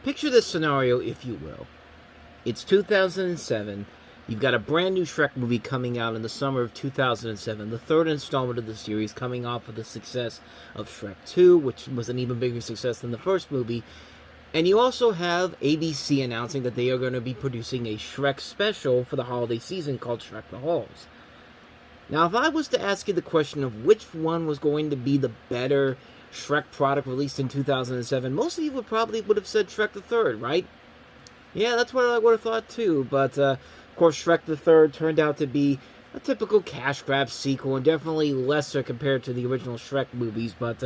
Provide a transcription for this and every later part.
Picture this scenario, if you will. It's 2007. You've got a brand new Shrek movie coming out in the summer of 2007, the third installment of the series, coming off of the success of Shrek 2, which was an even bigger success than the first movie. And you also have ABC announcing that they are going to be producing a Shrek special for the holiday season called Shrek the Halls. Now, if I was to ask you the question of which one was going to be the better Shrek product released in 2007, most of you would have said Shrek the Third, right? Yeah, that's what I would have thought too, but of course Shrek the Third turned out to be a typical cash grab sequel, and definitely lesser compared to the original Shrek movies, but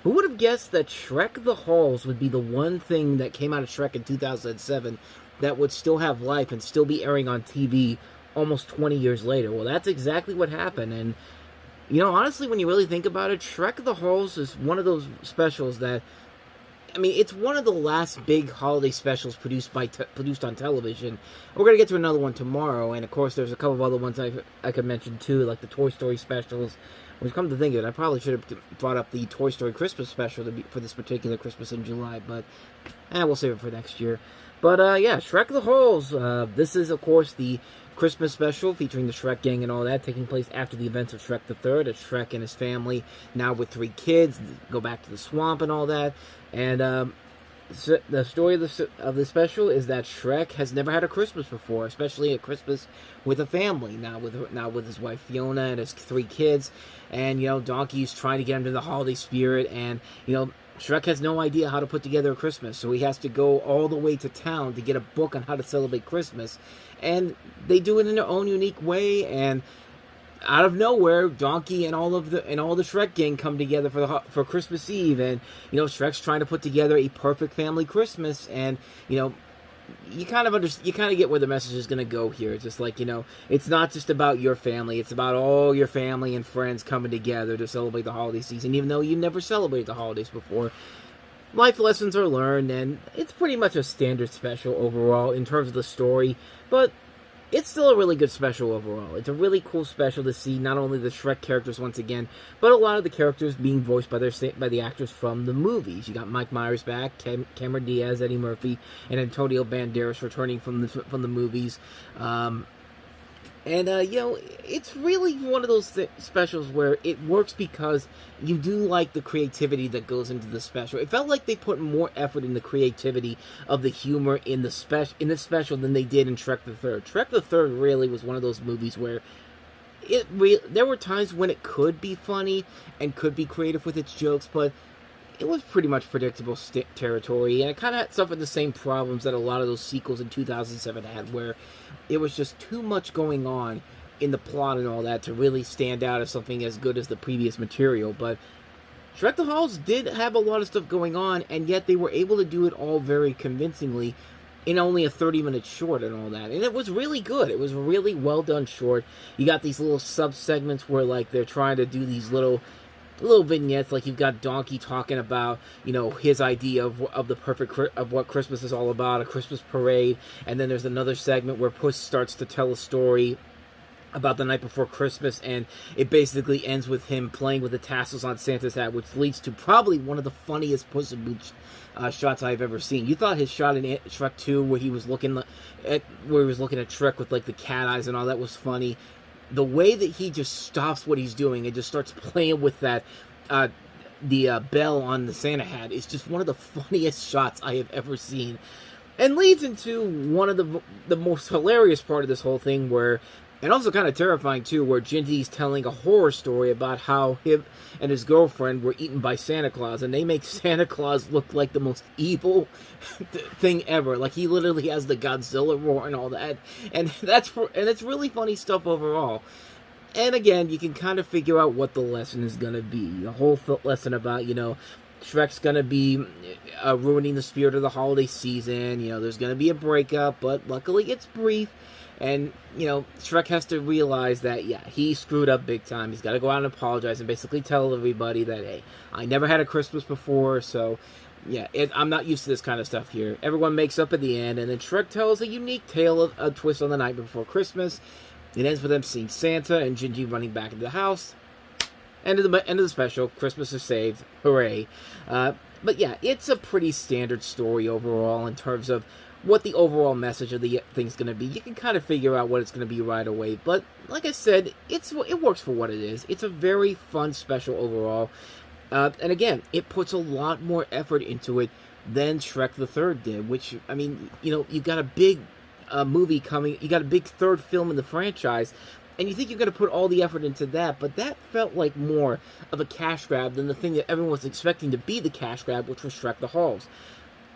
who would have guessed that Shrek the Halls would be the one thing that came out of Shrek in 2007 that would still have life and still be airing on TV almost 20 years later? Well, that's exactly what happened, and you know, honestly, when you really think about it, Shrek the Halls is one of those specials that, I mean, it's one of the last big holiday specials produced on television. We're going to get to another one tomorrow, and of course there's a couple of other ones I could mention too, like the Toy Story specials. When you come to think of it, I probably should have brought up the Toy Story Christmas special for this particular Christmas in July, but we'll save it for next year. But yeah, Shrek the Halls. This is, of course, the Christmas special featuring the Shrek gang and all that, taking place after the events of Shrek the Third, as Shrek and his family, now with 3 kids, go back to the swamp and all that. And so the story of the special is that Shrek has never had a Christmas before, especially a Christmas with a family. Now with his wife Fiona and his 3 kids, and you know, Donkey's trying to get him to the holiday spirit, and you know, Shrek has no idea how to put together a Christmas, so he has to go all the way to town to get a book on how to celebrate Christmas. And they do it in their own unique way, and out of nowhere, Donkey and all the Shrek gang come together for Christmas Eve, and you know, Shrek's trying to put together a perfect family Christmas, and you know, you kind of get where the message is going to go here. It's just like, you know, it's not just about your family, it's about all your family and friends coming together to celebrate the holiday season, even though you never celebrated the holidays before. Life lessons are learned, and it's pretty much a standard special overall in terms of the story, but it's still a really good special overall. It's a really cool special to see not only the Shrek characters once again, but a lot of the characters being voiced by the actors from the movies. You got Mike Myers back, Cameron Diaz, Eddie Murphy, and Antonio Banderas returning from the movies. And, you know, it's really one of those specials where it works because you do like the creativity that goes into the special. It felt like they put more effort in the creativity of the humor in this special than they did in Shrek the Third. Shrek the Third really was one of those movies where there were times when it could be funny and could be creative with its jokes, but it was pretty much predictable territory, and it kind of suffered the same problems that a lot of those sequels in 2007 had, where it was just too much going on in the plot and all that to really stand out as something as good as the previous material. But Shrek the Halls did have a lot of stuff going on, and yet they were able to do it all very convincingly in only a 30-minute short and all that. And it was really good. It was a really well-done short. You got these little sub-segments where, like, they're trying to do these little vignettes, like you've got Donkey talking about, you know, his idea of what Christmas is all about, a Christmas parade, and then there's another segment where Puss starts to tell a story about the night before Christmas, and it basically ends with him playing with the tassels on Santa's hat, which leads to probably one of the funniest Puss in Boots shots I've ever seen. You thought his shot in Shrek 2, where he was looking at Shrek with like the cat eyes and all that, was funny. The way that he just stops what he's doing and just starts playing with that, the bell on the Santa hat, is just one of the funniest shots I have ever seen. And leads into one of the most hilarious part of this whole thing, where, and also kind of terrifying too, where Ginty's telling a horror story about how him and his girlfriend were eaten by Santa Claus, and they make Santa Claus look like the most evil thing ever. Like, he literally has the Godzilla roar and all that, and it's really funny stuff overall. And again, you can kind of figure out what the lesson is gonna be. The whole lesson about, you know, Shrek's gonna be ruining the spirit of the holiday season. You know, there's gonna be a breakup, but luckily it's brief. And, you know, Shrek has to realize that, yeah, he screwed up big time. He's got to go out and apologize and basically tell everybody that, hey, I never had a Christmas before, so, yeah, I'm not used to this kind of stuff here. Everyone makes up at the end, and then Shrek tells a unique tale of a twist on the night before Christmas. It ends with them seeing Santa and Gingy running back into the house. End of the special. Christmas is saved. Hooray. But yeah, it's a pretty standard story overall in terms of what the overall message of the thing's going to be. You can kind of figure out what it's going to be right away. But like I said, it works for what it is. It's a very fun special overall. And again, it puts a lot more effort into it than Shrek the Third did. Which, I mean, you got a big movie coming. You got a big third film in the franchise. And you think you're going to put all the effort into that, but that felt like more of a cash grab than the thing that everyone was expecting to be the cash grab, which was Shrek the Halls.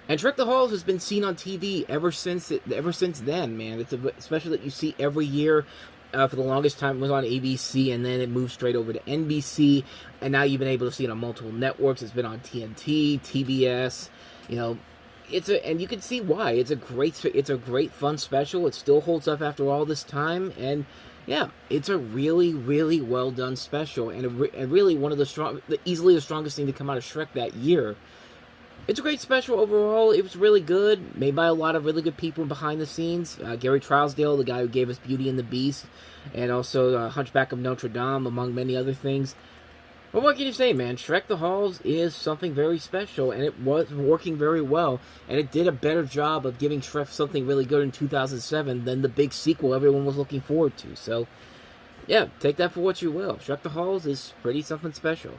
And Shrek the Halls has been seen on TV ever since then, man. It's a special that you see every year. For the longest time, it was on ABC, and then it moved straight over to NBC, and now you've been able to see it on multiple networks. It's been on TNT, TBS, and you can see why. It's a great fun special. It still holds up after all this time, and yeah, it's a really, really well done special, and really one of easily the strongest thing to come out of Shrek that year. It's a great special overall. It was really good, made by a lot of really good people behind the scenes. Gary Trousdale, the guy who gave us Beauty and the Beast, and also Hunchback of Notre Dame, among many other things. But what can you say, man? Shrek the Halls is something very special, and it was working very well, and it did a better job of giving Shrek something really good in 2007 than the big sequel everyone was looking forward to. So, yeah, take that for what you will. Shrek the Halls is pretty something special.